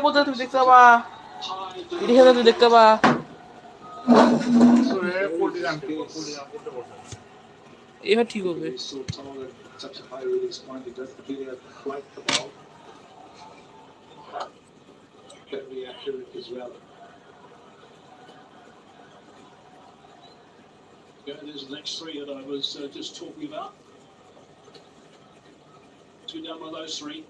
বলতে তুমি দেখতে পাবা, এদিকে তুমি দেখতে পাবা। এবার ঠিক হবে। There's the next three that I was just talking about. Two down by those three.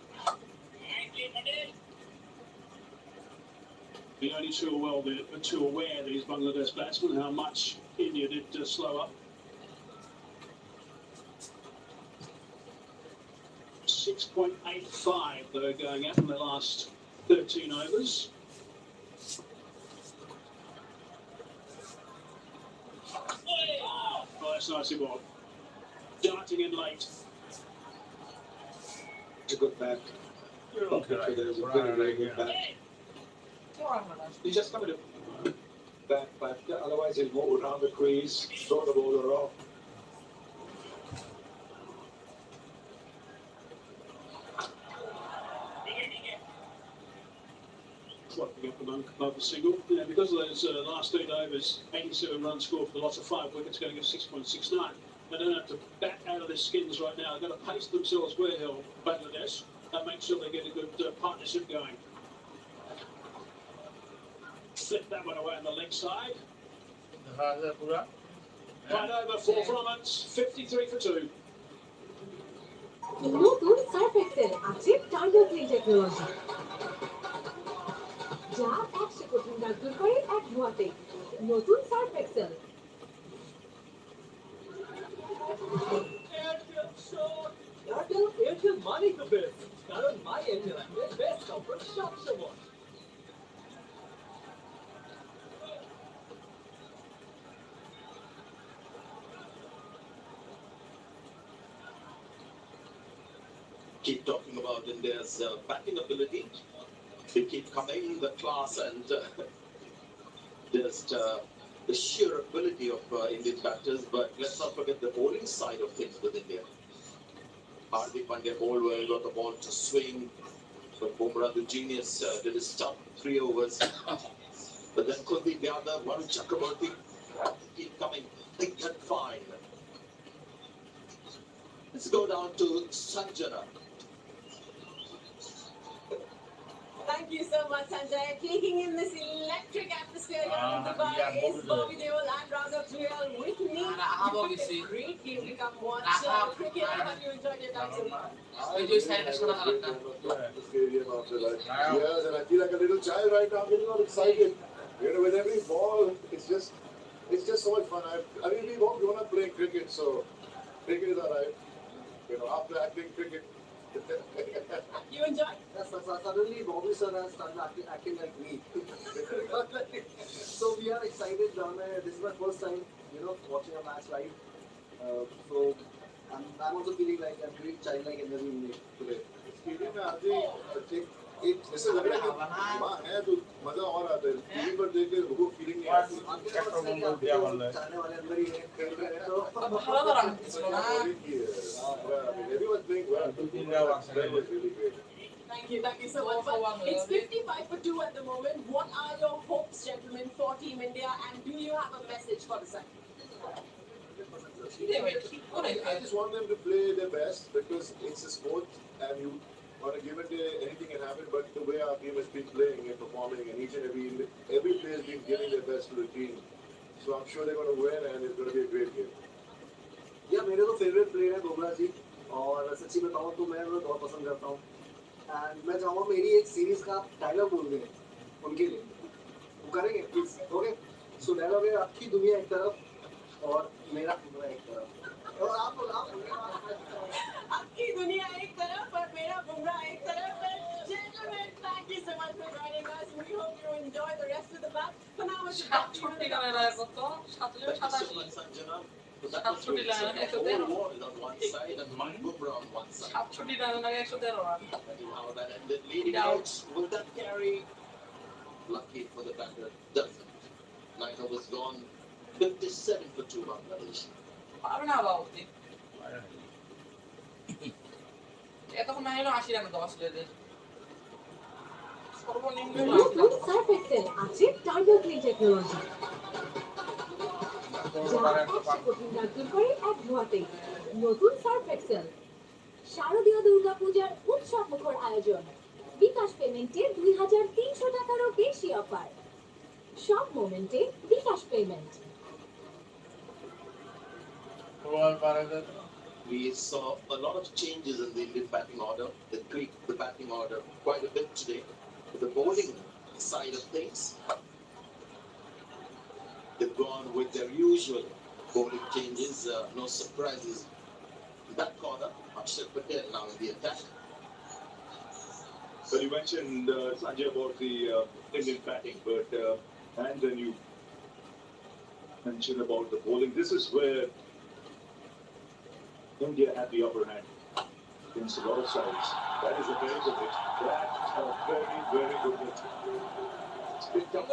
The only two are aware, these Bangladesh batsmen, how much India did slow up. 6.85 that are going out in the last 13 overs. Oh, that's nicely ball. Darting in late. It's a good bat. There's a very good bat. He's just coming to bat, but otherwise he'll move around the crease, throw the bowler off. Slightly up above the single. Yeah, because of those last 8 overs, 87 runs scored for the loss of 5 wickets, going to get 6.69. They don't have to bat out of their skins right now. They've got to pace themselves well, Bangladesh, and make sure they get a good partnership going. Flip that one away on the leg side. Right over 4 runs, 53 for 2. নতুন Surf Excel আছে tiger clean technology, যা 100 কঠিন দাগ দূর করে এক ধোয়াতে। নতুন সার্ফ এক্সেল। এয়ারটেল মানি তো বেস্ট, কারণ মাই এয়ারটেল অ্যাপে বেস্ট অফার সবসময়। Keep talking about India's batting ability. They keep coming, the class and just the sheer ability of Indian batters. But let's not forget the bowling side of things with India. Hardik Pandya bowled well, got the ball to swing. But Bumrah, the genius, did his stuff 3 overs. But then Kuldeep Yadav, Varun Chakraborty keep coming thick and fine. Let's go down to Sanjana. Thank you so much, Sanjay. Taking in this electric atmosphere here in Dubai is Bobby Deol and Raghav Juyal with me. It's a great game to come watch cricket. How have you enjoyed your time so far? Years, and I feel like a little child right now. I'm getting all excited. You know, with every ball, it's just so much fun. I mean, we've all grown up playing cricket, so cricket is alright. You know, after acting cricket. You enjoy? Yes, suddenly Bobby sir has started acting like me. So we are excited. This is my first time, watching a match live. So I'm also feeling like I'm doing childlike energy in me today. Stadium में आते ही एक जैसे लग रहा है कि माँ है तो मजा और आता है। टीवी पर देख के वो फीलिंग नहीं आती। चाहने वाले अंदर ही है, खेल रहे हैं तो Everyone's playing well. That was really great. Thank you so much. But it's 55 for 2 at the moment. What are your hopes, gentlemen, for Team India, and do you have a message for the side? I just want them to play their best because it's a sport and you on a given day anything can happen, but the way our team has been playing and performing and each and every player has been giving their best to the team, so I'm sure they're going to win and it's going to be a great game. या मेरे तो favourite player है बुमराह जी, और सच्ची बताऊं तो मैं उन्हें बहुत पसंद करता हूँ। एंड मैं चाहूँगा मेरी एक सीरीज का डायलॉग बोल दें उनके लिए, वो करेंगे प्लीज? ओके, सो डायलॉग है आपकी दुनिया एक तरफ और मेरा बुमराह एक तरफ, और आप आपकी दुनिया एक तरफ और मेरा बुमराह एक तरफ। Gentlemen, thank you so much for joining us. We hope you enjoy the rest of the match. For now, it's back to you. Sanjana. So that was great. So the whole wall is on one side and Bumrah on one side. How that ended. Leading out, will that carry? Lucky for the batter, doesn't. 9 overs gone, 57 for 2 Bangladesh. এতক্ষণ না হলো 80 run তো অস্ট্রেলিয়াদের। নতুন Surf Excel আছে turbo clean technology, যা 100 কঠিন দাগ দূর করে এক ধোয়াতেই। নতুন সার্ফ এক্সেল। শারদীয় দুর্গাপূজার উৎসব মুখর আয়োজন, বিকাশ পেমেন্টে 2,300 টাকারও বেশি অফার। সব মোমেন্টে bKash payment. We saw a lot of changes in the Indian batting order. They tweaked the batting order quite a bit today. The bowling side of things, they've gone with their usual bowling changes, no surprises. That corner, Akshay Patel now in the attack. So you mentioned Sanjay about the Indian batting, but and then you mentioned about the bowling. This is where India had the upper hand against a lot of sides. That is a very good hit. That's a very, very good hit. It's picked up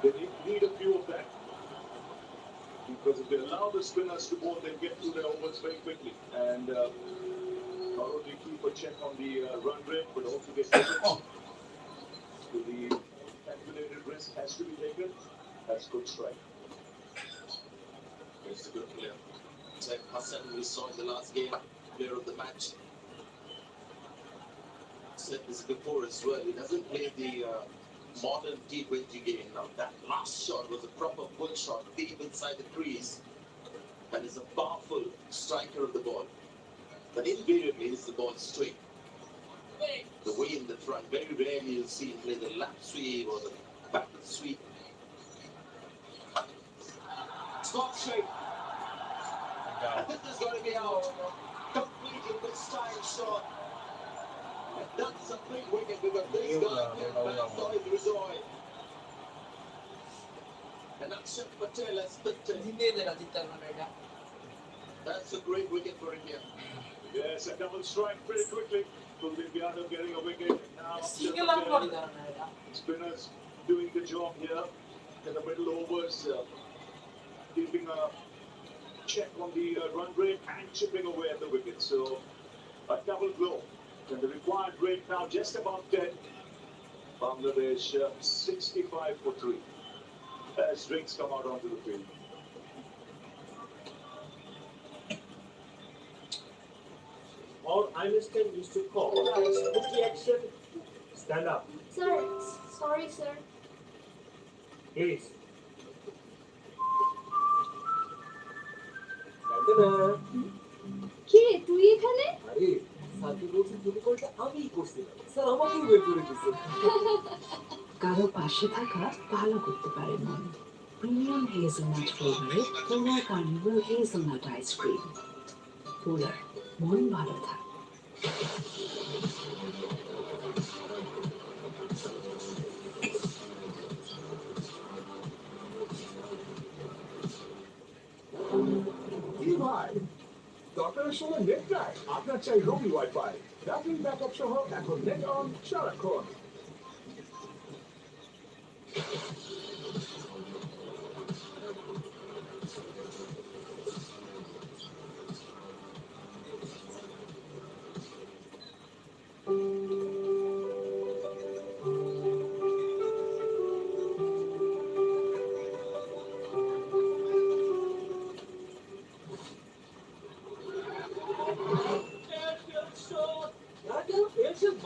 they need a few of that. Because if they allow the spinners to bowl, they get through their overs very quickly. And not only keep a check on the run rate, but also get wickets. So the calculated risk has to be taken. That's good strike. He's a good player. Like Hassan, we saw in the last game, player of the match. Said this before as well. He doesn't play the modern T20 game. Now that last shot was a proper bull shot, deep inside the crease, and is a powerful striker of the ball. But invariably, it's the ball straight. The way in the front, very rarely you'll see him play the lap sweep or the backward sweep. Stop straight. I think there's going to be out. Completely mistime shot. And that's a big wicket because this guy can Bantoy Rizoy. And Akshay Patel has picked it. That's a great wicket for India. Yes, a double strike pretty quickly. Kuldeep Yadav getting a wicket. Now spinners doing the job here in the middle overs, keeping a check on the run rate and chipping away at the wicket. So a double blow. And the required rate now just about 10. Bangladesh 65 for 3. As drinks come out onto the field. Or I understand you to call. Spooky action. Stand up, Sir, sorry sir. please. Tadana. কি রে তুই এখানে? আরে সাথী বলছি তুমি কোনটা আমিই করছিলাম স্যার আমাকেই বের করে দিছে কারো পাশে থাকা ভালো করতে পারে মন। প্রিমিয়াম হেজেলনাট ফ্লেভারের পোলার কার্নিভাল হেজেলনাট আইসক্রিম। পোলার, মন ভালো থাক। কি ভাই দরকারের সময় নেট নাই আপনার চাই রবি ওয়াইফাই ব্যাটারি ব্যাকআপ সহ এখন নেট অন সারাক্ষণ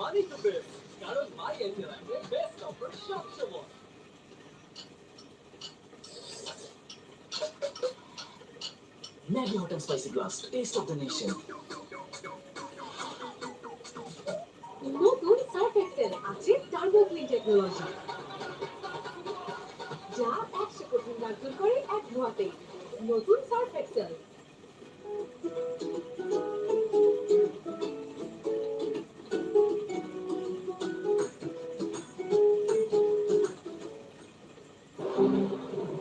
মানি টু বেস্ট কারণ মাই এন্টারপ্রাইজে বেস্ট অফার সবসময় Maggi Hot and Spicy Blast, taste of the nation. নতুন সার্ফ এক্সেল আছে টার্বো ক্লিন টেকনোলজি, যা 100 কঠিন দাগ দূর করে এক ধোয়াতেই। নতুন সার্ফ এক্সেল।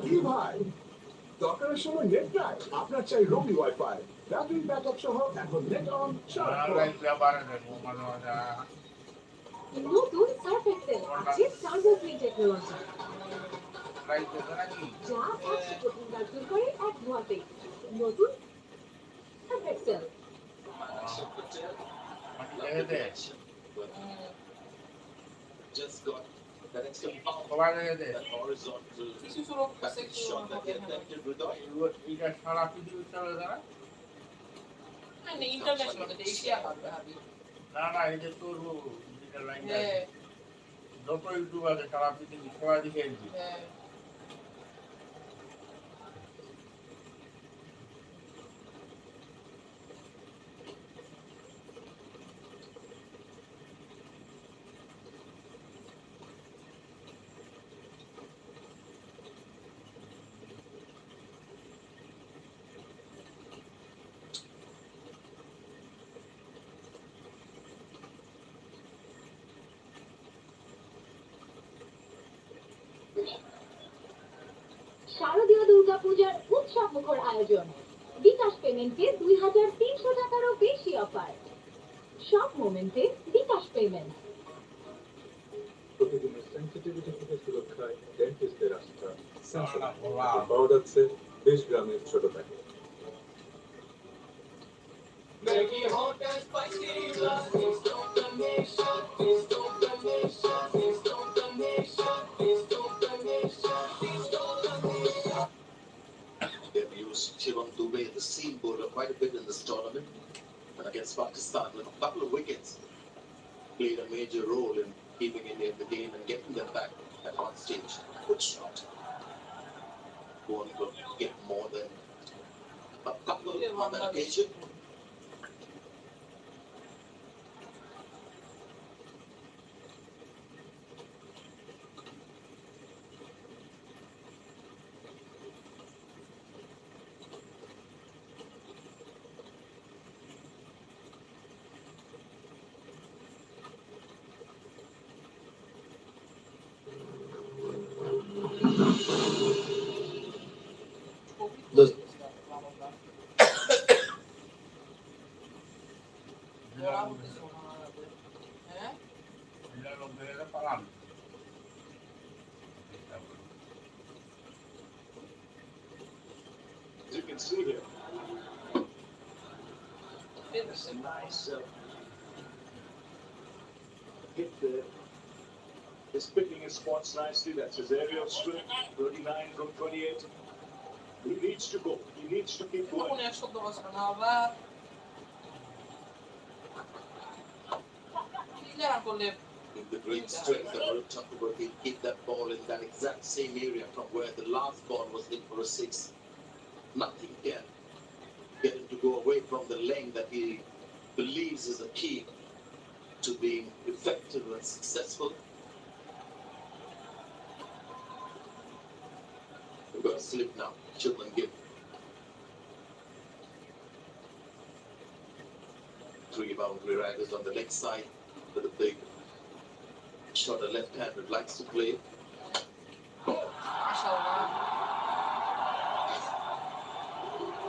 কি ভাই দরকারের সময় নেট নাই আপনার চাই রবি ওয়াইফাই ব্যাটারি ব্যাকআপ সহ এখন নেট অন সারাক্ষণ নতুন সার্ফ এক্সেল আছে টার্বো ক্লিন টেকনোলজি, যা 100 কঠিন দাগ দূর করে এক ধোয়াতেই। নতুন Surf Excel. Akshay Patel. Lovely action. But just got that extra power, সবাই লেগে দে that horizontal কিছু সুরক back shot that he attempted with the এটা সারা পৃথিবী চলে যারা ইন্টারন্যাশনাল এটা এশিয়া হবে ভাবি না না এই যে তোর ডিজিটাল লাইন হ্যাঁ যত ইউটিউব আছে সারা পৃথিবী সবাই দিকে এসবি হ্যাঁ শারদীয় দুর্গাপূজার উৎসব মুখর আয়োজন বিকাশ পেমেন্টে 2,300 টাকারও বেশি অফার সব মোমেন্টে বিকাশ পেমেন্ট প্রতিদিনের সেন্সিটিভিটি থেকে সুরক্ষায় ডেন্টিস্টের আস্থা পাওয়া যাচ্ছে 20 গ্রামের ছোট packet They've used Shivam Dubey, the seam bowler, quite a bit in this tournament. And against Pakistan, with a couple of wickets, played a major role in keeping India in the game and getting them back at one stage. Good shot. One could get more than a couple on that occasion. As you can see here, it's a nice hit there. He's picking his spots nicely. That's his area of strength. 39 from 28. He needs to go. He needs to keep going. কোন এক শব্দ বসবে না আবার clear করলে With the great strength of Varun Chakraborty, hit that ball in that exact same area from where the last ball was hit for a six. Nothing can get him to go away from the lane that he believes is a key to being effective and successful. We've got a slip now. Chilman Gill. 3 boundary riders on the leg side with a big shot, a left-hander likes to play.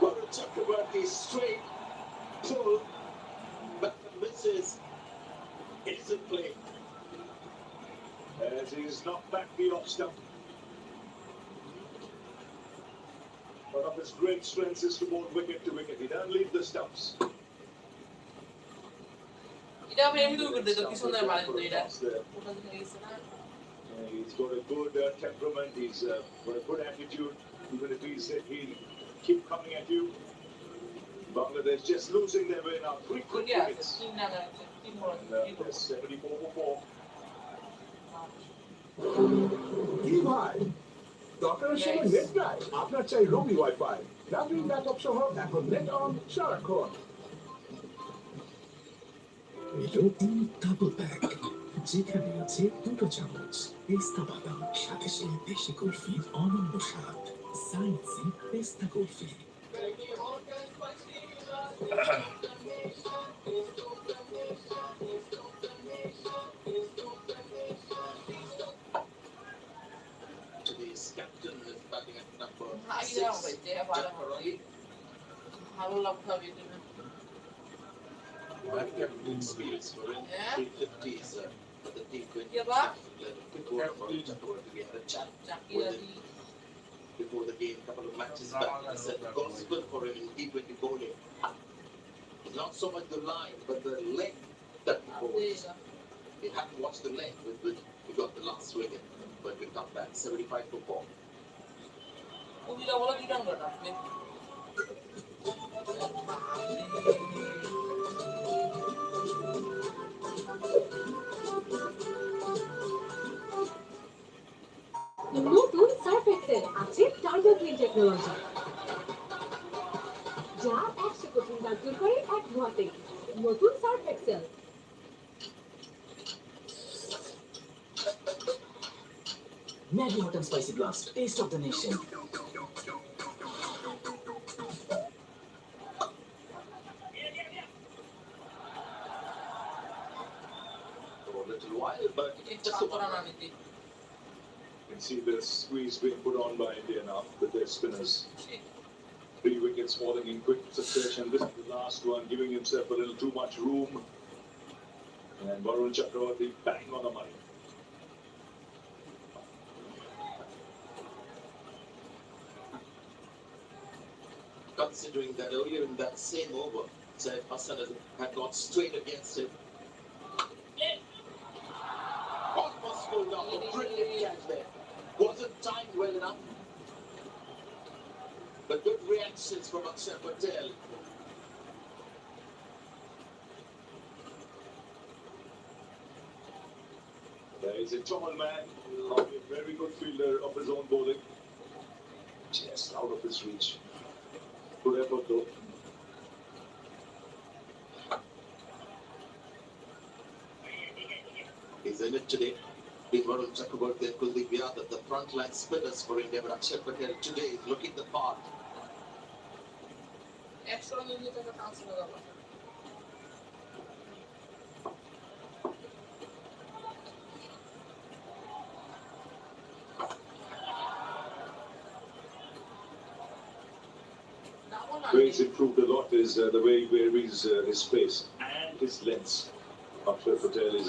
Varun Chakraborty straight pull, but misses. Isn't play. As he's knocked back the off stump. One of his great strengths is to bowl wicket to wicket. He doesn't leave the stumps. এটা আমি এমনি করতে তো কিছু না মানে তো এটা There. ওটা থেকে গেছে না He's got a good temperament. He's got a good attitude. Even if he'll keep coming at you. Bangladesh just losing their way now. 3 quick Korea আছে wickets. তিন না আছে তিন বড় And there's 74 for 4. কি ভাই দরকারের সময় নেট নাই আপনার চাই রবি ওয়াইফাই রাত্রি ব্যাকআপ সহ এখন নেট অন সারাক্ষণ রবি ডাবল প্যাক যেখানে আছে 2 চামচ পেস্তা বাদাম সাথে সেই দেশি কুলফির অনন্য স্বাদ সায়েন্সি পেস্তা kulfi Today's captain is batting at number আগে 6. যাও ভাই যে ভালো Jafaraj. ভালো লাগবে হবে এটা Experience for him. Yeah. 350s at the T20 Yeah, but- level. Before Varun Chakraborty, we had a chat চাকিরা with him before the game, a couple of matches back. I said the gospel for him in T20 bowling is not so much the line, but the length that he bowls. You have to watch the length with 75 for 4. পুঁজিটা বলে দিলাম না আপনি নতুন Surf Excel আছে turbo clean technology, যা 100 কঠিন দাগ দূর করে এক ধোয়াতে। নতুন Surf Excel. Maggi Hot and Spicy Blast, taste of the nation. For a little while, but এটা just করা about. না নিতে You can see the squeeze being put on by India now with their spinners. 3 wickets falling in quick succession. This is the last one, giving himself a little too much room. And Varun Chakravarti bang on the money. Considering that earlier in that same over, Saif Hassan had got straight against him. Almost pulled off a brilliant catch there. Wasn't timed well enough. But good reactions from Akshay Patel. There is a tall man, a very good fielder of his own bowling. Just out of his reach. Good effort though. He's in it today. Big Varun Chakravarti and Kuldeep Yadav, the frontline spinners for India, but Akshay Patel today is looking the part. 100 run নিয়ে টাকা transfer করা হবে Where he's improved a lot is the way he varies his pace and his lengths. Akshay Patel is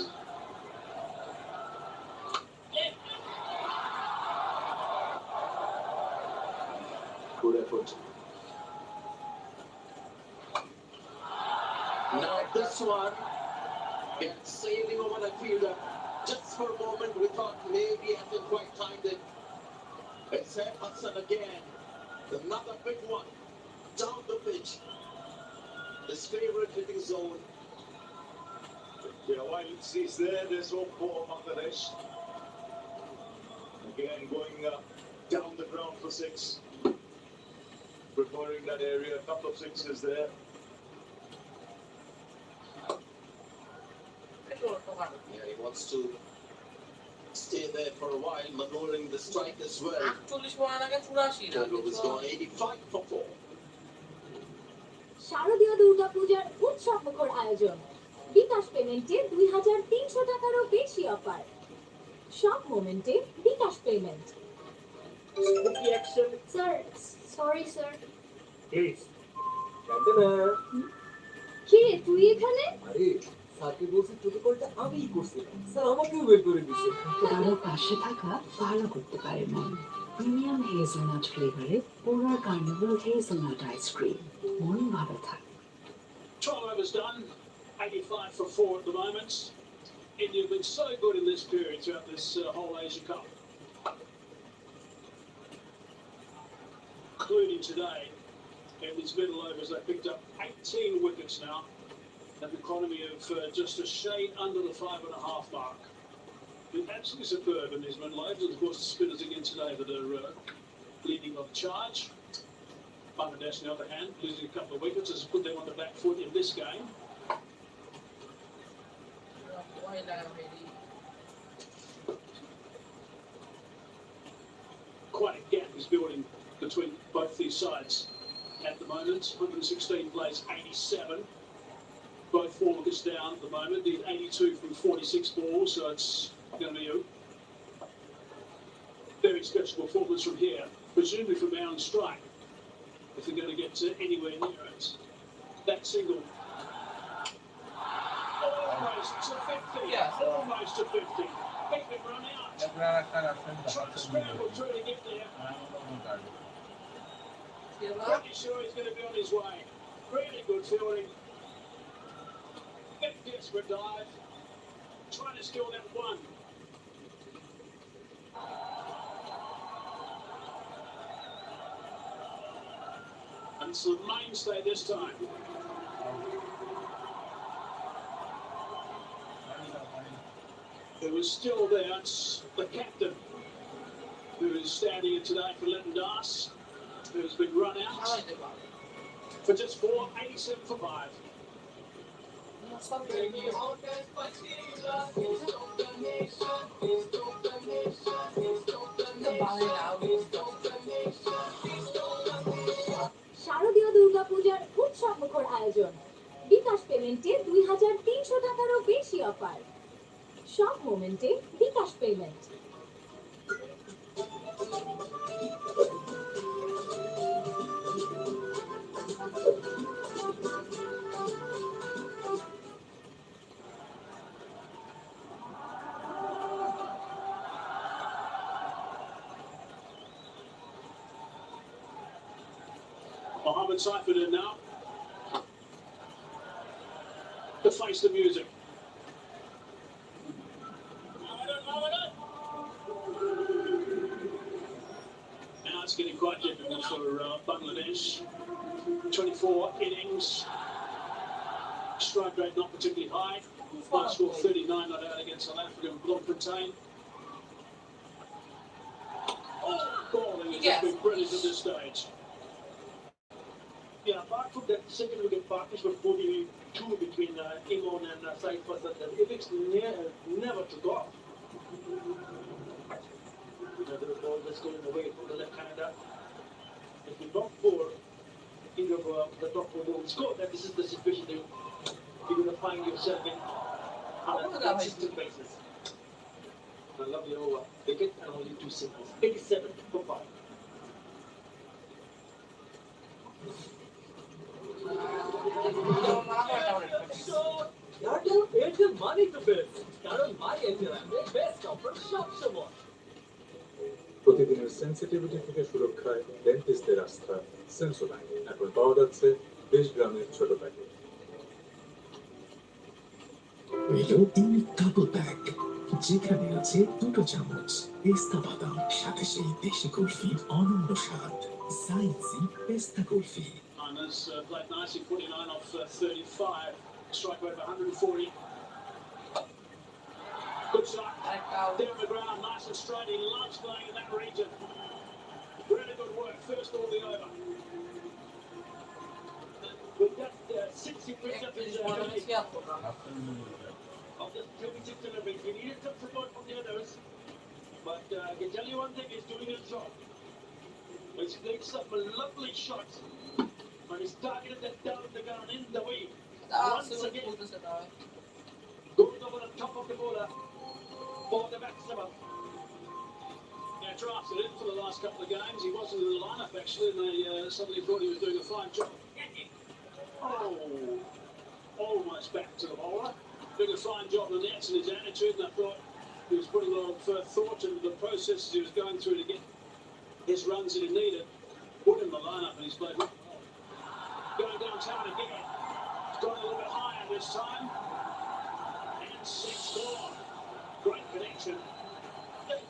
good effort. Now this one, it's sailing over the fielder. Just for a moment we thought maybe he hasn't quite timed it. It's Saif Hassan again. Another big one. Down the pitch. His favourite hitting zone. Yeah, while he's there, there's hope for Bangladesh. Again, going down the ground for 6. Preferring that area, a couple of sixes there. Yeah, he wants to stay there for a while, maneuvering the strike as well. 48 বলার আগে 84 Tendulkar was gone 85 for 4. শারদীয় দুর্গাপূজার উৎসব মুখর আয়োজন। বিকাশ পেমেন্টে 2300 টাকারও বেশি অফার। সব মোমেন্টে bKash payment. Spooky action, sir, sorry sir. please. Chandana. কি রে তুই এখানে? আরে স্যারকে বলছি প্রোটোকলটা আমিই করছিলাম, স্যার আমাকেও বের করে দিচ্ছে। কারো পাশে থাকা ভালো করতে পারে মন। প্রিমিয়াম হেজেলনাট ফ্লেভারে পোলার কার্নিভাল হেজেলনাট আইসক্রিম। মন ভালো থাক। 12 overs done, 85 for 4 at the moment. India have been so good in this period throughout this whole Asia Cup. Including today, in these middle overs, they picked up 18 wickets now. An economy of just a shade under the 5.5 mark. Been absolutely superb in these middle overs. And of course, the spinners again today that are leading on the charge. Bangladesh, on the other hand, losing a couple of wickets has put them on the back foot in this game. Quite a gap is building between both these sides at the moment. 116 plays 87. Both 4 wickets down at the moment. Need 82 from 46 balls, so it's going to be a very special performance from here, presumably from Aaron Strike, if they're going to get anywhere near it. That single almost to 50. Yeah. Almost to 50. Pick them run out. Trying to scramble through to get there. Pretty sure he's going to be on his way. Really good fielding. Big desperate dive. Trying to steal that one. once the mainstay this time. Who is still there, it's the captain who is standing in today for Lyndon Das, who's been run out for just 4.87 for 5. শারদীয় দুর্গাপূজার উৎসবমুখর আয়োজন, বিকাশ পেমেন্টে 2,300 টাকারও বেশি offer, সব মোমেন্টে bKash payment. Mohammed Seifert in now to face the music. Now it's getting quite difficult for Bangladesh. 24 innings, strike rate not particularly high. One score 39 not out against South Africa and Bloemfontein. Bowling has just been brilliant at this stage. Yeah, apart from that second wicket partnership 42 between Imon and Said Faisal, the innings never took off. The ball just going away from the left-hander. If you top four, think of the top four will score, that this is the situation that you're going to find yourself in on a consistent basis. A lovely over wicket and only 2 singles. 87 for 5. Airtel paid the money to build. কারণ my Airtel এর best offer সবসময়। প্রতিদিনের sensitivity থেকে সুরক্ষায় ডেন্টিস্টদের আস্থা Sensodyne এখন পাওয়া যাচ্ছে 20 গ্রামের ছোট প্যাকেট। মেলোডি ডাবল প্যাক, যেখানে আছে 2 চামচ পেস্তা বাদাম, সাথে সেই দেশি কুলফি অনন্য স্বাদ, সাইন্সি পেস্তা kulfi. Has played nicely, 49 off 35, strike rate of 140. Good shot, down the ground, nice and straight. He loves playing in that region. Really good work, first all the over. With that 60 picked up his of the championship delivery. He needed some support from the others, but I can tell you one thing, he's doing his job. He's played some lovely shots. And he's targeted that down the ground in the way. Once again, going over the top of the bowler for the batsman. Now, drafted in for the last couple of games. He wasn't in the lineup actually, and they suddenly thought he was doing a fine job. Oh, almost back to the bowler. Doing a fine job on the nets and his attitude, and I thought he was putting a lot of thought into the processes he was going through to get his runs that he needed. Put him in the lineup, and he's played well. Going downtown again. It's gone a little bit higher this time. And 6 gone. Great connection.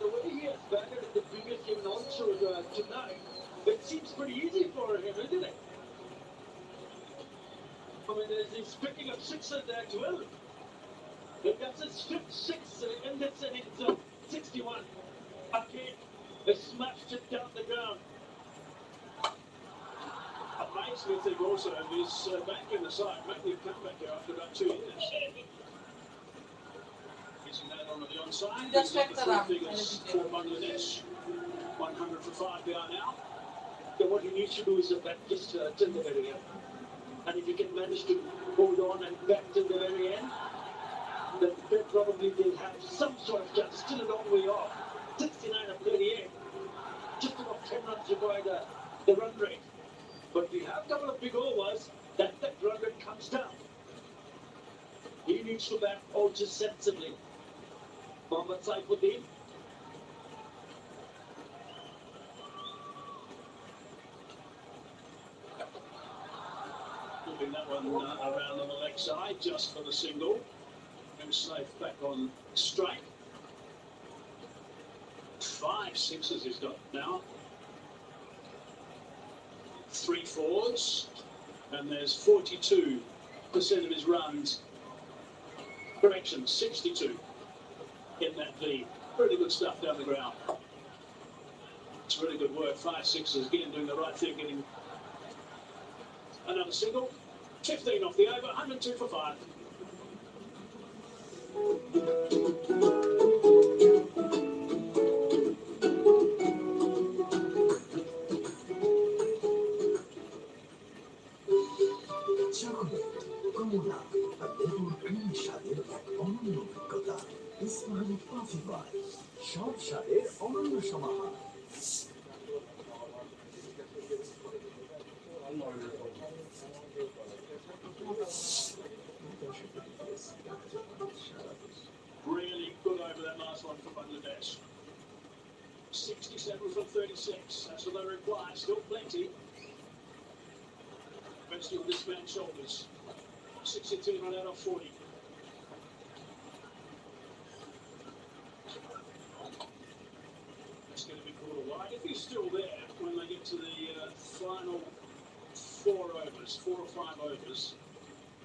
The way he has batted at the previous game and also tonight, it seems pretty easy for him, isn't it? I mean, he's picking up 6 there as well. That's his 5th 6 in this innings, 61. Again, they smashed it down the ground. Amazed me think also is back in the side, making a comeback here after about 2 years. Using that on the onside. Just check that out. For Bangladesh. 100 for 5 they are now. Then what he needs to do is back just till the very end. And if he can manage to hold on and back till the very end, then they probably will have some sort of chance. Still a long way off. 69 of 38. Just about 10 runs required the run rate. But we have a couple of big overs that run rate comes down. He needs to bat all just sensibly. Mohammad Saifuddin. Moving that one around on the leg side just for the single. And safe back on straight. 5 sixes he's got now. 3 fours, and there's 42% of his runs, correction, 62 in that lead. Really good stuff down the ground. It's really good work. 5 sixes again, doing the right thing, getting another single. 15 off the over, 102 for 5. Chocolate কমলা আর লেবুর cream স্বাদের এক অনন্য অভিজ্ঞতা Ismail coffee বার সব স্বাদের অনন্য সমাহার Really good over that last one for Bangladesh. 67 from 36. That's what they require. Still plenty. Mostly on this man's shoulders. 62 run out of 40. It's going to be called wide. If he's still there when they get to the final 4 overs, 4 or 5 overs,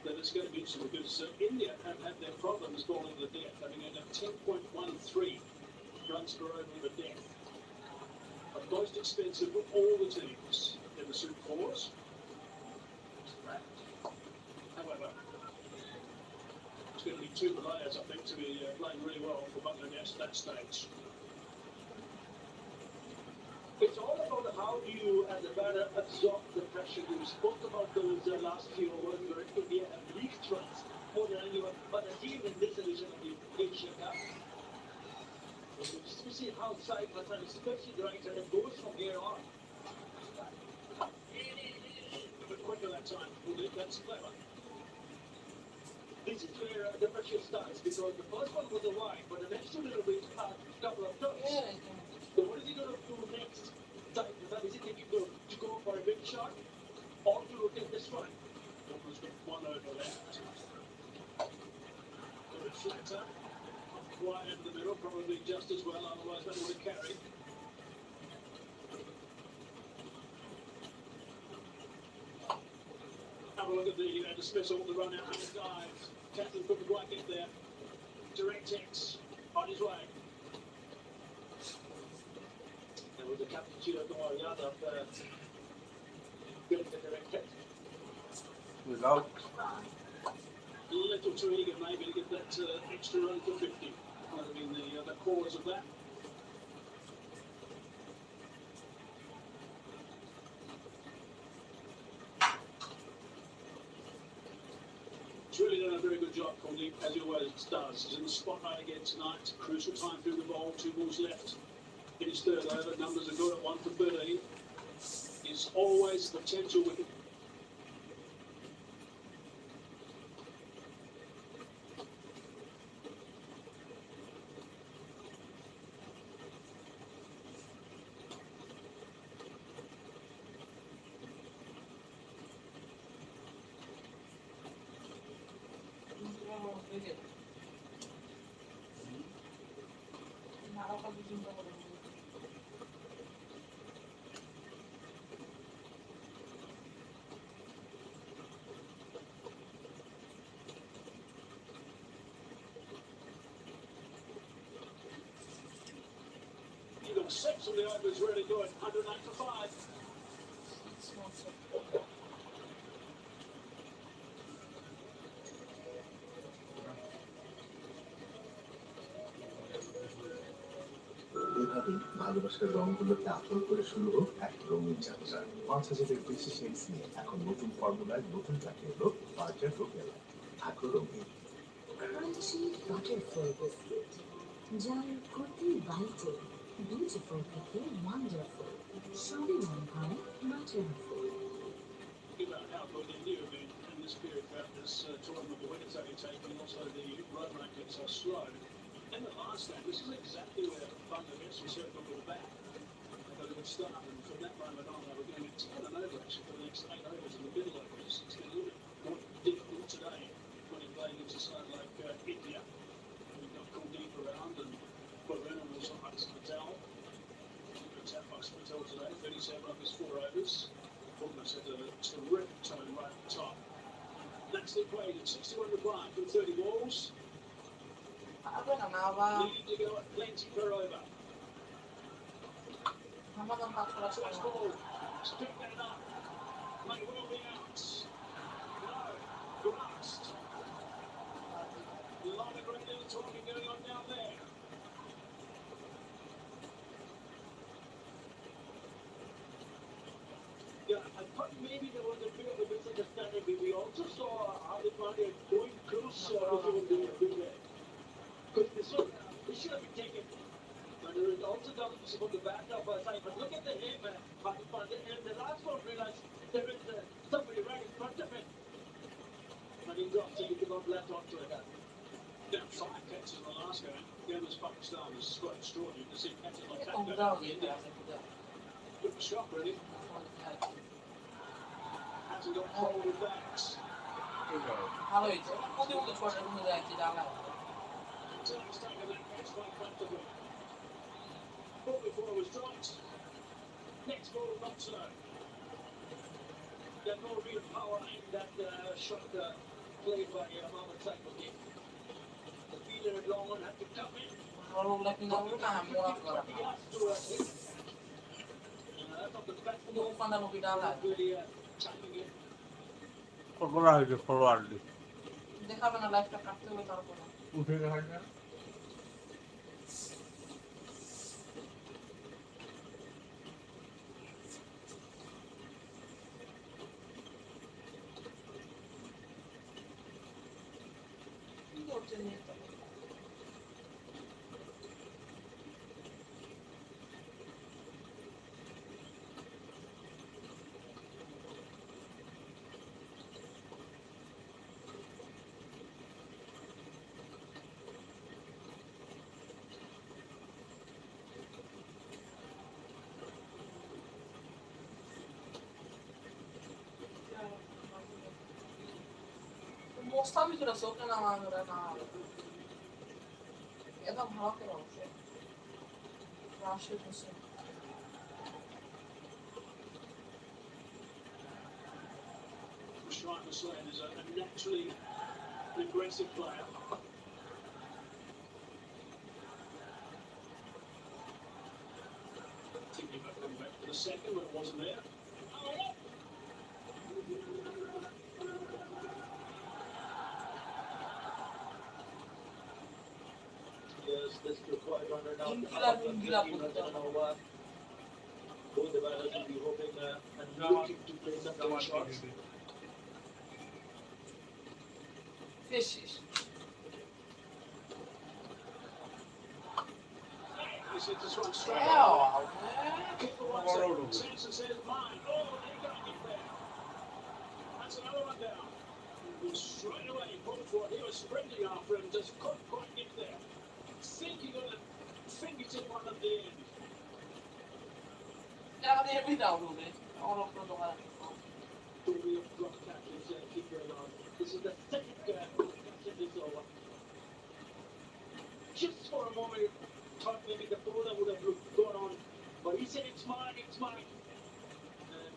then it's going to be interesting because India have had their problems bowling to death, having a 10.13 runs per over to death. The most expensive of all the teams in the Super Fours. However, it's going to be 2 players, I think, to be playing really well for Bangladesh at that stage. It's all about how do you, as a batter, absorb the pressure. You spoke about those last few overs where India have leaked runs more than anyone but a team in this edition of the Asia Cup. You see how Saeed Hassan, especially the right hand, goes from here on. A bit quicker that time. That's clever. This is where the pressure starts because the first one was a wide, but the next two little bits are a couple of turns. So what is he going to do next? Is he thinking to go for a big shot or to rotate this one? Almost got 1 over left. A bit flatter. Wide into the middle, probably just as well, otherwise that would have carried. Have a look at the dismissal, the run out and the dive. Captain couldn't quite get there. Direct X on his way. And with the captain Chiro Kumar Yadav getting the direct hit. Without A little too eager maybe to get that extra run for 50. Might have been the cause of that. He's really done a very good job, Kuldeep, as he always does. He's in the spotlight again tonight. Crucial time through the bowl, 2 balls left. In his 3rd over, numbers are good at 1 for 13. He's always the potential wicket. He got 6 on the overs, really good. 108 for 5. এভাবেই ভালোবাসার রঙগুলোকে আচরণ করে শুরু হোক এক রঙিন যাত্রা 5000-এর বেশি শেডস নিয়ে এখন নতুন ফর্মুলায় নতুন ট্র্যাকে এলো বার্জার রোকেল থাকো রঙিন ক্রাঞ্চি বাটারফ্লাই বিস্কিট যার প্রতি বাইটে বিউটিফুল থেকে ওয়ান্ডারফুল সবই মনে হয় বাটারফুল About how good India have been in this period throughout this tournament, the wickets only taken, and also the run rate gets so slow. In the last game, this is exactly where Bangladesh was hurt with the bat. They got a good start, and from that moment on, they were going to 10 and over actually for the next 8 overs in the middle overs. It's been a little bit more difficult today when you're playing into something like India. We've got Kuldeep around, and Varun and also Patel. Patel today, 37 of his 4 overs. From the set a terrific tone right at the top. Natalie Quaid at 61 reply from 30 balls. Apa nama? Need to go at plenty per over. Nama kan 14 First ball, stick that up. May well be out. No, grasped. A lot of great little talking going on down there. Yeah, I thought maybe there was a bit of a misunderstanding. We also saw Hardik Pandya going close to the wicket. Because this should have been taken. But there is also doesn't support the back of our side. But look at the him, Hardik Pandya. And the last one realized there is somebody right in front of him. But he dropped, so he could not latch onto it. Down 5 catches in the last game. Against Pakistan was quite extraordinary to see catches like that. Udah gitu ya. Bit of a shock, really. Hasn't got hold with backs. Kalau itu, mungkin untuk suara mulai tidak lah. Taylor's taken that catch quite comfortably. Ball before was dropped. Next ball, not so. There's no real power in that shot played by Mohammad Saifuddin. The fielder at long on had to come in. Kalau lagi nggak murah, murah berapa? He has to that's not the best Untuk umpan dan lebih dalam. really checking it. forward. দেখাবে না লাইফটা কাটতে হবে তারপরে। উঠে দেখা যায় না? কি করছে নিয়ে তো? মোস্তাফিজুর আছে ওকে নামা ধরে না এটা ভালো করে অবশ্য Rashid Hossain Shrine Slade is a naturally aggressive player. Thinking about coming back for the second, but it wasn't there. Yes, this required runner now. Inquilab Both the batters will be hoping and looking to play some good shots. Fishes. This is this one straight Yeah, out. Kick the one second. Samson said it's mine. Oh, they got it there. That's another one down. Straight away, Bulford, he was sprinting after him, just couldn't quite get there. Thinking on the fingertip one at the end. এটা আমাদের এমনি দাও বলে আমার উপর তো খারাপ Story of drop catches, keeper along. This is the second catch this over. Just for a moment, thought maybe the bowler would have gone on, but he said it's mine, it's mine.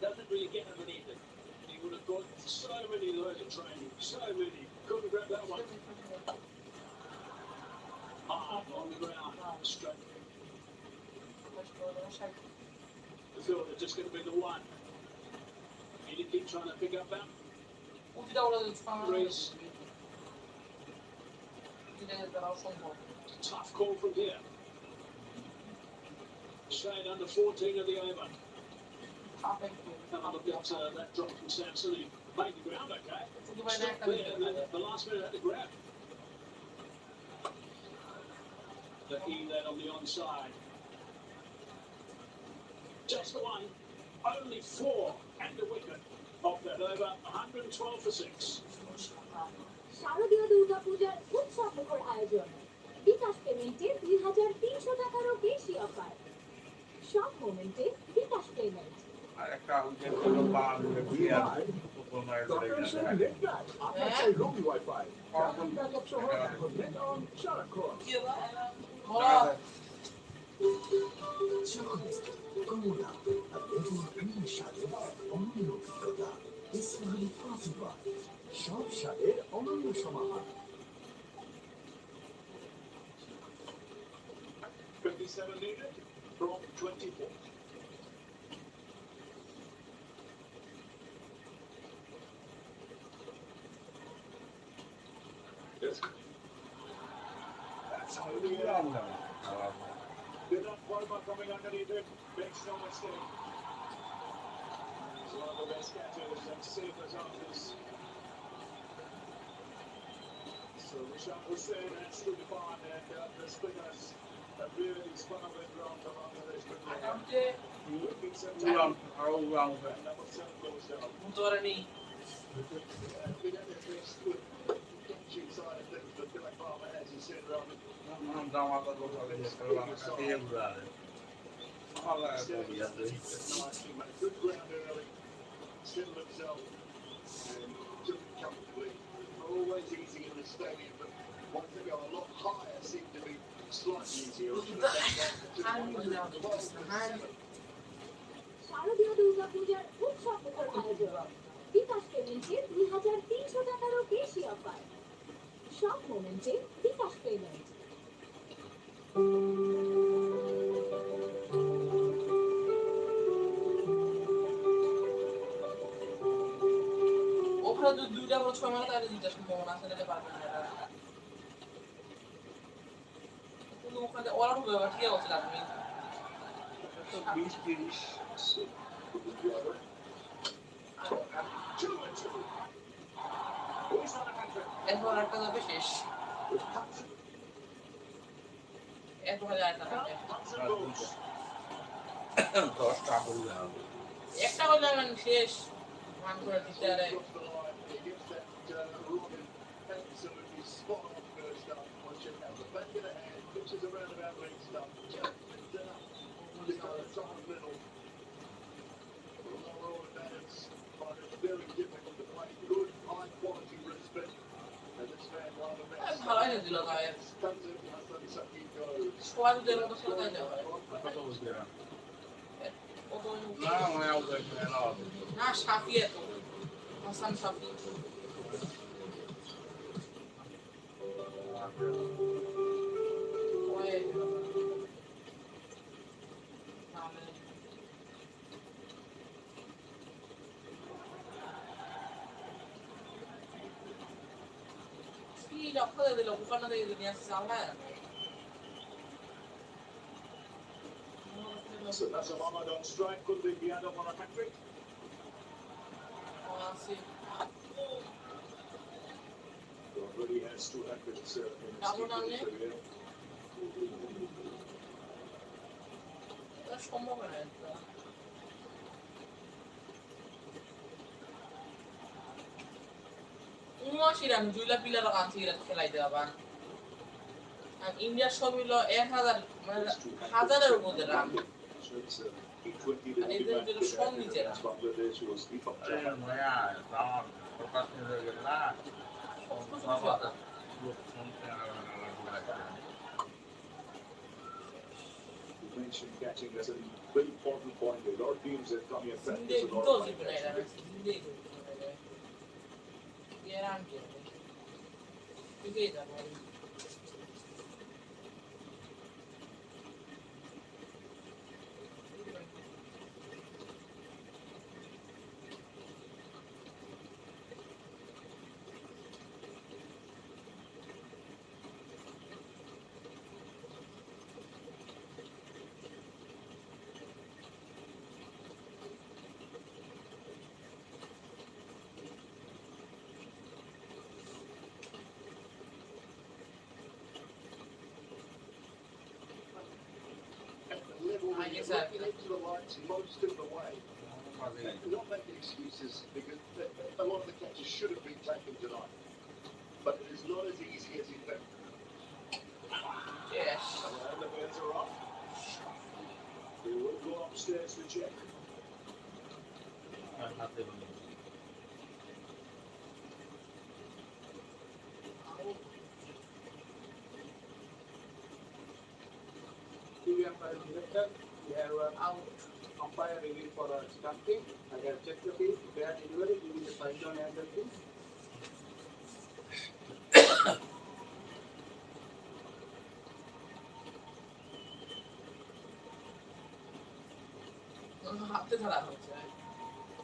Doesn't really get underneath it. He would have got so many of those in training, so many. Couldn't grab that one. Hard on the ground, straight. I thought it was just going to be the one. He did keep trying to pick up that. উঠিটা ওরা Reece, tough call from here. Shade under 14 of the over. Have a look at that drop from Samson. He made the ground okay. Stopped there, and then the last minute had to grab. The E led on the onside. Just the one, only 4 and the wicket off that over, 112 for 6. শারদীয় দুর্গাপূজার উৎসব মুখর আয়োজন বিকাশ পেমেন্টে 2,300 টাকারও বেশি offer সব মোমেন্টে বিকাশ পেমেন্ট আর একটা উইকেট হলো বা Doctor Shane Net Flash. আপনার চাই রবি ওয়াইফাই। ব্যাকআপ ব্যাকআপ সহ এখন নেট অন সারাক্ষণ। চকোলেট, কমলা আর লেবুর ক্রিম স্বাদের এক অনন্য অভিজ্ঞতা। ইসমাইল কফি বার, সব স্বাদের অনন্য সমাহার। 57 needed from 24. Yes. That's how we Did not Palma coming underneath it. Makes no mistake. He's one of the best catchers and savers of this. So Rishad Hussain has stood upon and the spinners have really spun up and round the Bangladesh. Looking set to and number 7 goes down. Mutorani. We got their face with the cheap side of things, but Dylan Palmer has his head around it. Good ground early, settled himself, and took it comfortably. Always easy in the stadium, but once they go a lot higher, seem to be slightly easier. শারদীয় দুর্গাপূজার উৎসব মুখর আয়োজন, বিকাশ পেমেন্টে 2,300 টাকারও বেশি offer, সব মোমেন্টে বিকাশ পেমেন্ট। ওখানে যদি দুইটা বড় ছয় মারা তাহলে জিতে সম্ভাবনা আছে, নিতে পারবেন না এটা। কিন্তু ওখানে ওরা হবে আবার ঠিক আছে আপনি 20-30 এরপর একটা যাবে শেষ, এরপর একটা যাবে একটা হলে মানে শেষ মান করে দিতে আরে absolutely spot on first up. Watching out the back of the hand, pitches around about ring stuff. Just top of the middle. All of that is very difficult to play. Good, high quality respect. And this man, one of the best. ভালো হয়ে দিল গায়ে Comes in, Hassan Saki goes. স্কোয়াডদের মতো খেলতে যাবে না সাফিয়ে তো হাসান সাফি লক্ষ্য দিয়ে দিল বুকানো দিয়ে দুনিয়া সামনে So that's a Mohammed on strike. Could they be up on a hat-trick? Already has 2 hat-tricks in his career. সম্ভব না উনআশিরাম জুইলা পিলার কাছে খেলাইতে আবার ইন্ডিয়ার সব হইল 1000 মানে হাজারের উপরে রান এদের যে সব নিচে run Mentioned catching that's a very important point. A lot of teams that come here practice a lot of catching. Looking into the lights most of the way. Not making excuses because a lot of the catches should have been taken tonight. But it is not as easy as you think. Yes. And the birds are off. We will go upstairs to check. umpire director. We have Out. umpire ready for starting. I have checked the field. They are delivery. Give me the side down angle, please. হাতে ধরা হচ্ছে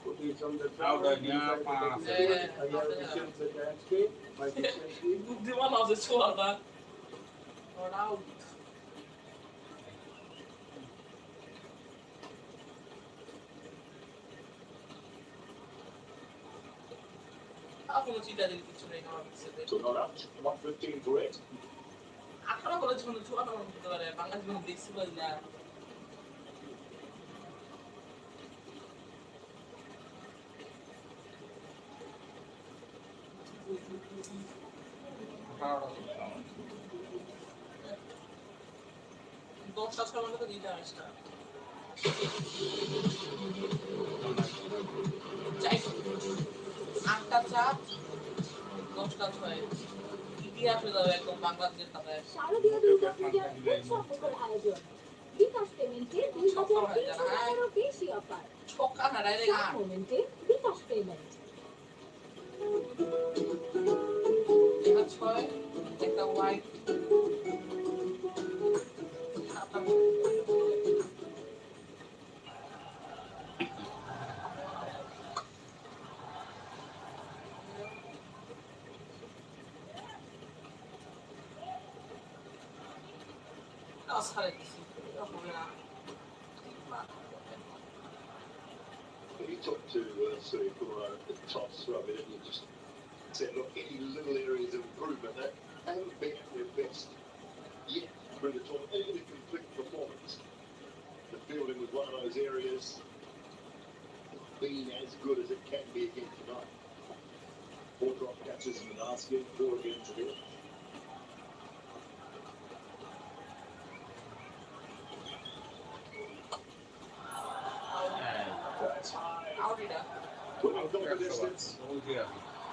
Put it on the Out ground. the near pass. I have vision the dance team. My vision team. বুদ্ধিমান আছে ছোড়াটা ওটা out কোনো চিন্তা দিল কিছু নেই আমার কাছে So not out. 115 for it. 18 করে জীবনে ছোড়া নাম্বার করতে পারে বাংলা জীবনে দেখছি বল না দশটা ছয় ঘন্টা তো দিতে আসটা চাই 8টা চাপ 10টা ছয় ইতিহাস হয়ে যাবে একদম বাংলাদেশের খাতায় শারদীয় দুর্গাপূজার উৎসবমুখর আয়োজন বিকাশ পেমেন্টে 2,300 টাকারও বেশি অফার ছক্কা না ডাইরেক্ট সব মোমেন্টে বিকাশ পেমেন্ট এটা ছয় একটা হোয়াইট ছাড়ে দিচ্ছি হবে না He talked to Suri Kumar at the toss, Robin, and he just said, look, any little areas of improvement that haven't been at their best yet through the tournament, even in complete performance. The fielding was one of those areas being as good as it can be again tonight. 4 drop catches in the last game, 4 again today. That's high. Out এটা Winning goal for distance. Okay.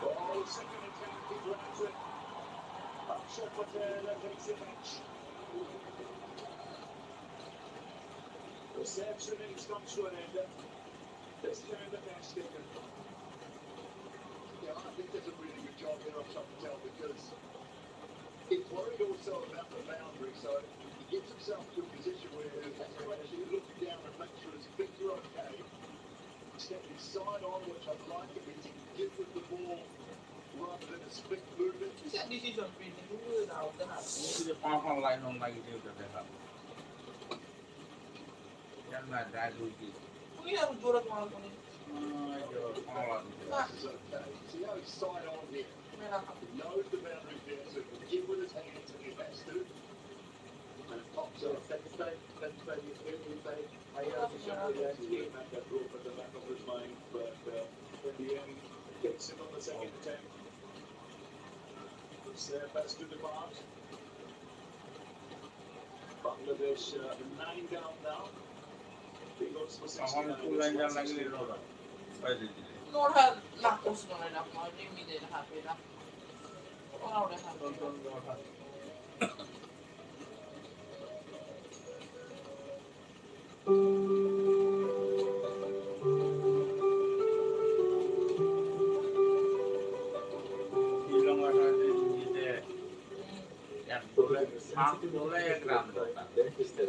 Oh, second attempt, he grabs it. Shot for Taylor, takes the match. Reception and stops to an ender. This time the match taken. Yeah, I think there's a really good job here of Chantel because he's worried also about the boundary, so he gets himself to a position where he has to actually look down and make sure his feet are okay. Step his side on, which I like it because he can get with the ball rather than a split movement. কিসের decision পেয়েছে তুমি দাও না Ini dia paham lain on lagi dia udah sehat. Jangan dah dulu. তুমি আর জোরে তোমার কোন Ayo, paham. This is okay. See how he's side on here. He knows the boundary there, so he can get with his hands if he has to. And it pops up. Second time, you feel inside. I have vision the dance He team. didn't have that rope at the back of his mind, but in the end, gets it on the second attempt. It's their best to demand. Bangladesh 9 down now. He goes for 69. Paham lain jangan lagi dia orang. Baik dia. Nora lakh করছে না এটা আমার এমনি দেয় হাতে এটা ওরা ওটা হাতে Bilang ada di dia. Yang boleh, boleh yang gram.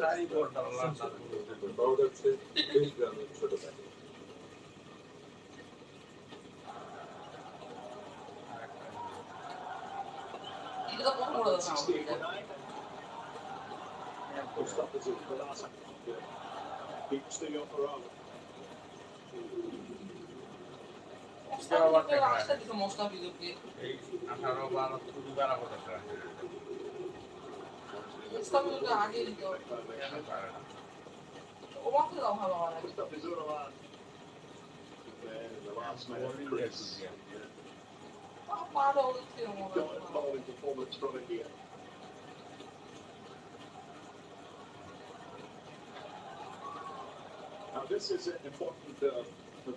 Tadi border lah satu. পাওয়া যাচ্ছে 20 গ্রামের ছোট প্যাকেট এটা তো কত বড় দাম 68 for 9. Full stop is it for last. Keeps the offer on. রাস্তা দিকে মস্তা বিদ্যুৎকে এই 18-12 20 বার কথা করা ইসলামকে আগে দিত ওমাকে দাও ভালো হয় Full stop is on. And the last man, bowling Chris. dia. পারো হচ্ছে Dominant bowling performance from India. Now this is an important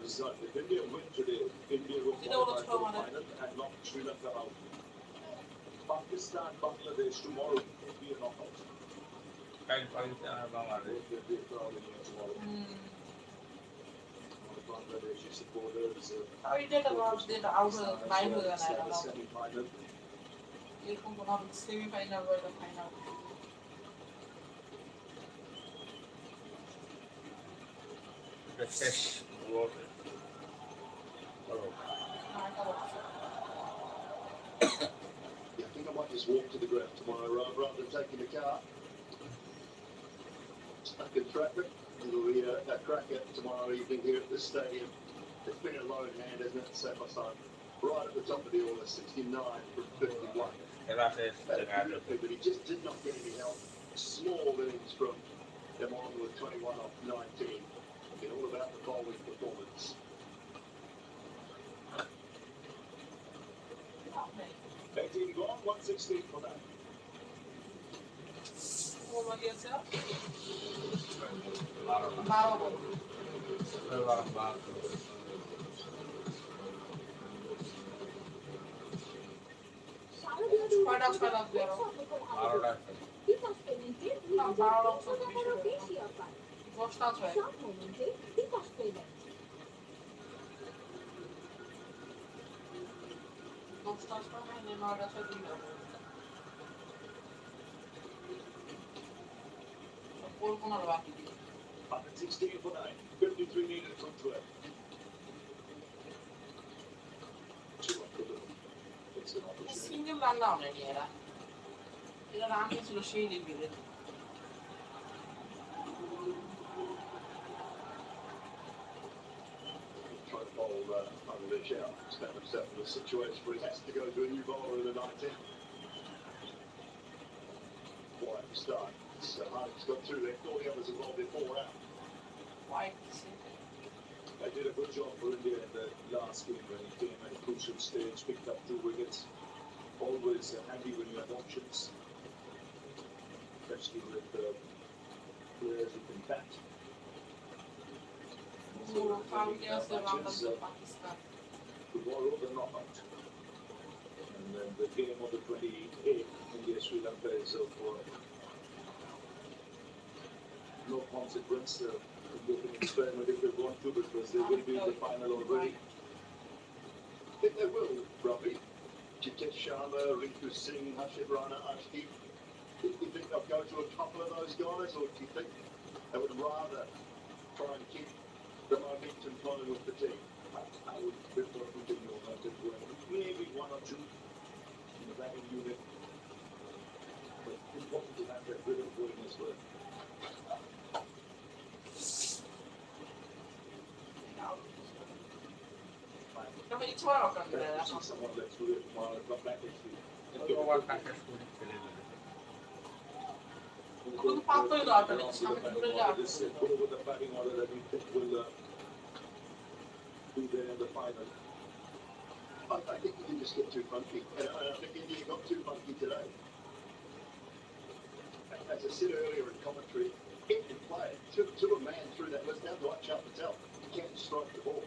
result. If India win today, India will qualify for the final and knock Sri Lanka out. Pakistan, Bangladesh tomorrow will be a knockout. কাল পাকিস্তান আর Bangladesh There'll be a crowd in here tomorrow. All the Bangladeshi supporters. আর এটা ভাব যেটা out live হয়ে গেল It's এটা the semi-final. এরকম কোনো semifinal বা ফাইনাল এটা শেষ গোল Yeah, I think I might just walk to the ground tomorrow rather than taking the car. Stuck in traffic. It'll be a cracker tomorrow evening here at this stadium. It's been a lone hand, hasn't it, so far time. Right at the top of the order, 69 from 51. খেলা শেষ But he just did not get any help. Small innings from them on with 21 off 19. It's all about the bowling performance. 18 gone, 116 for that. Over গিয়েছে 12 12 বল ছয়টা ছয়টা দেওয়ার 12টা বিকাশ পেমেন্টে না 12 লক্ষ টাকারও বেশি অফার 10টা ছয় সব মোমেন্টে বিকাশ পেমেন্ট 10টা ছয় মানে 9টা ছয় দিন কল্পনার বাকি 116 for 9. 53 needed from 12. Too much for them. It's an opportunity. Single run দাও না এরা এরা রান ছিল সেই লেভেলের Trying to bowl Bangladesh out. He's found himself in a situation where he has to go to a new bowler in the 19th. Quiet start. So Harding's got two left. All the others have rolled before out. White They did a good job for India in the last game when he came at a crucial stage, picked up 2 wickets. Always handy when you have options, especially with players who can bat. কালকে আছে Bangladesh Pakistan Tomorrow the knockout. And then the game on the 28th, India Sri Lanka is of no consequence. They can experiment if they want to because they will be in the final already. I think they will, Ravi. Jitesh Sharma, Rinku Singh, Harshit Rana, Ashdeep. Do you think they'll go to a couple of those guys, or do you think they would rather try and keep the momentum flowing with the team? I would prefer to give you maybe 1 or 2 in the batting unit. But it's important to have that rhythm going as well. তবে ইচ্ছা হয় ওখান থেকে Someone let's do it tomorrow, come back next week. Over কাছে শুরু খেলে দিল ওগুলো পাতই দরকার নেই সামনে দূরে যা This put over the batting order that we think will be there in the final. I think you can just get too funky. And I think India got too funky today. As I said earlier in commentary, it can play to a man through that list down to Akshar Patel. He can't strike the ball.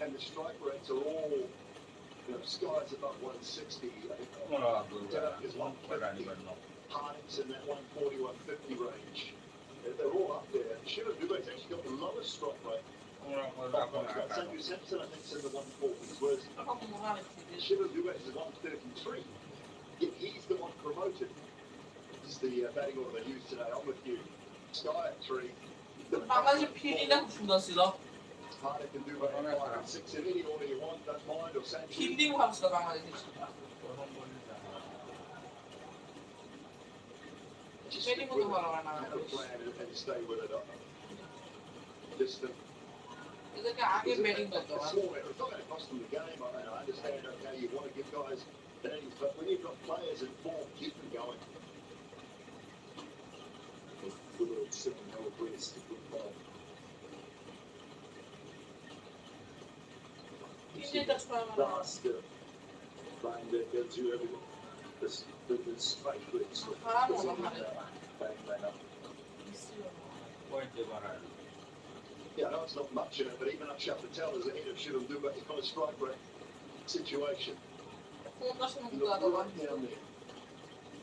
And the strike rates are all, skies above 160. I think Tarak is 150. Harding's in that 140, 150 range. They're all up there. Shiva Dube's actually got the lowest strike rate. Sanju Simpson, I think, is in the 140s, whereas Shiva Dube is 133. Yet he's the one promoted. This is the batting order they used today. I'm with you. Sky at 3. বাংলাদেশের ফিল্ডিংটা খুব সুন্দর ছিল Harder can do about 5 and 6 in any order you want. Don't mind or Sanju. Fielding ভালো ছিল বাংলাদেশের Just batting stick করতে with ভালো হয় না it. Have a plan and stay with it. Distant. এদেরকে আগে ব্যাটিং করতে It's হয় small. It's not going to cost them the game. I understand, okay, you want to give guys innings, but when you've got players in form, keep them going. Good old 7-0 breeze to football. তিনটা ছয় মানে Fast line that tells you everything. The strike rates. খারাপ মনে হয় Bang, bang up. পয়েন্টে বাড়ায় Yeah, I know it's not much in it, but even Akshar Patel is ahead of Shivam Dube. He's got a strike rate situation. কোনটা সময় You কিন্তু look আদৌ right down there.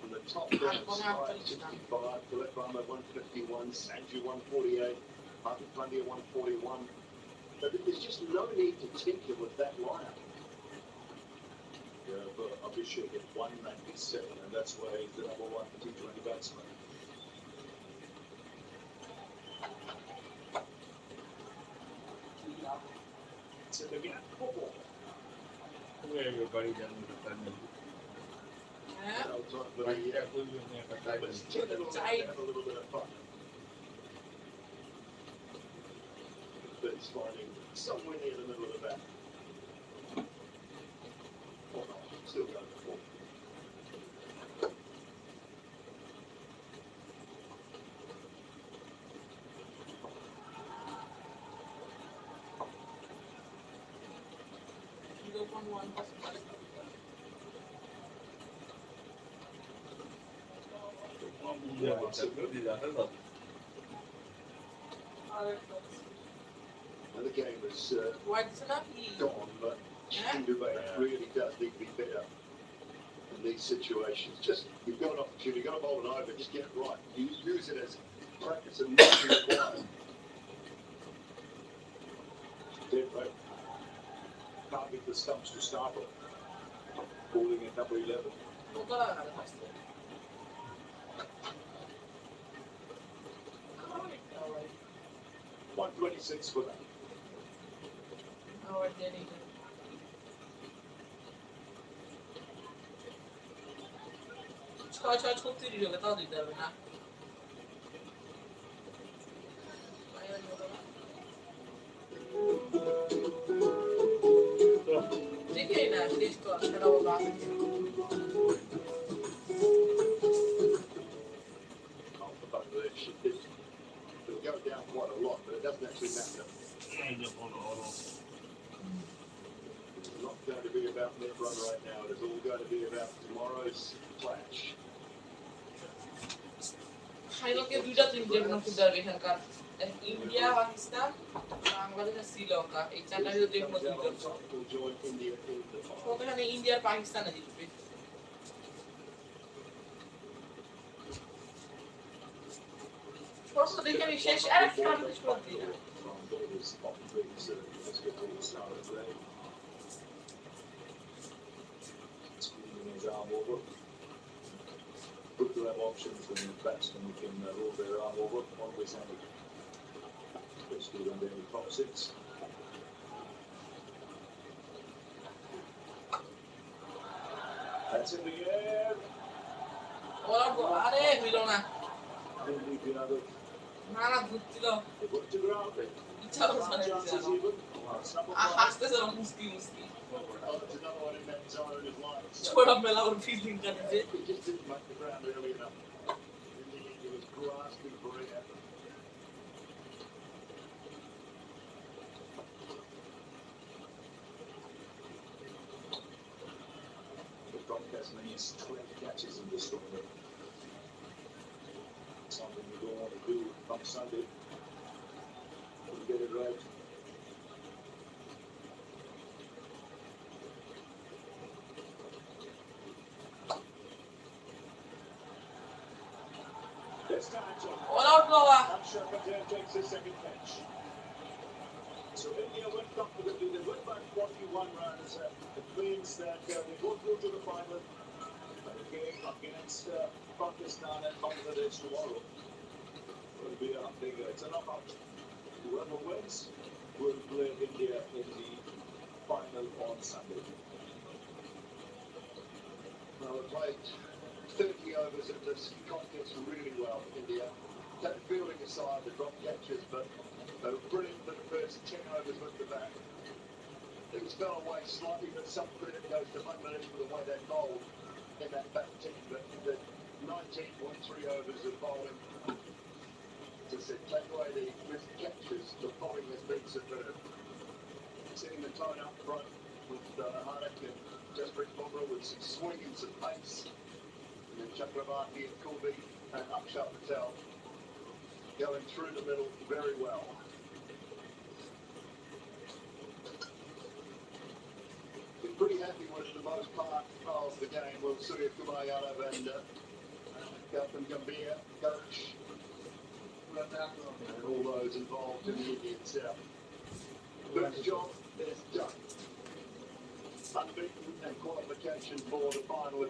on the top down side, 65, Kalefama 151, Sanju 148, Hardik Pandya 141. So there's just no need to tinker with that lineup. Yeah, but Abhishek at 197, and that's why he's the number one T20 batsman. So again, football. Everybody doesn't defend them. Yeah. But yeah, we will never die. But still it'll have a little bit of fun. But it's finding somewhere near the middle of the bat. Or not, still going for. You go from one person. Yeah, it's a good design. And the game is Why doesn't that be? gone, but Dubai really does need to be better in these situations. Just, you've got an opportunity, you've got to bowl it over, just get it right. You use it as practice and nothing required. Dead right. Can't get the stumps to start with. Bowling at number 11. No kara na fast. 126 for that. Our Delhi. ছয় ছত্রিশ হবে তাও দিতে হবে না দেখে না শেষ তো সেটাও বাদ It'll go down quite a lot, but it doesn't actually matter. It's not going to be about net run right now. It is all going to be about tomorrow's clash. ফাইনালকে দুইটা টিম যেমন football এখানকার India Pakistan Bangladesh আর শ্রীলঙ্কা এই চারটা ভিতরে যে কোনো দুইজন ওখানে ইন্ডিয়া আর পাকিস্তানে জিতবে ছোট দেখে আমি শেষ আর একটা শেষ করে দিই না Good to have options when the batsmen can roll their arm over, always handy. Especially when they're in the top six. That's in the air. ওরা আরে হইল না Didn't leave the other. না না ঘুরছিল They put it to ground. ইচ্ছা করছে না Chances even. হাসতেছে না মুস্কি মুস্কি Oh, there's another one in that zone as well. ছোড়া মেলা ওর ফিল্ডিং করছে He just didn't make the ground early enough. In the end, he was grasping for air. The drop Tasmania's 12 catches in this tournament. Something you don't want to do on Sunday. You get it right. This time, All out Goa. Harsha Patel takes his second catch. So India went comfortably. They went back 41 runs. It means that they go through to the final. Okay, against Pakistan and Bangladesh tomorrow. Will be a big. It's a knockout. Whoever wins will play India in the final on Sunday. Well, they played 30 overs of this contest really well, India. That fielding aside, the drop catches, but they were brilliant for the first 10 overs with the bat. Things fell away slightly, but some credit goes to Bangladesh for the way they bowled in that back team. But the 19.3 overs of bowling, as I said, take away the missed catches, the bowling has been superb. Setting the tone up front with Hardik and Jasprit Bumrah with some swing and some pace. And then Chakravarti and Kulbi and Akshar Patel going through the middle very well. Been pretty happy with the most part of the game with Surya Kumar Yadav and Captain Gambia, coach, and all those involved in the Indian South. First job, there's done. Unbeaten and qualification for the final.